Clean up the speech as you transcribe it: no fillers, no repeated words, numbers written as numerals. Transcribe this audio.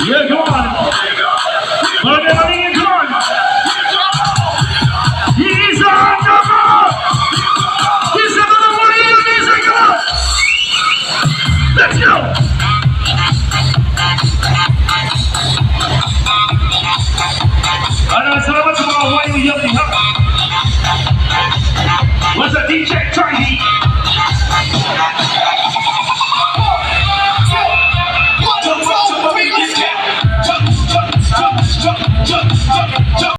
Yeah, come on. Come on. He's on the ball. He's another one of you. He's like, come on. Let's go. Ano, salamat sa mga wine yung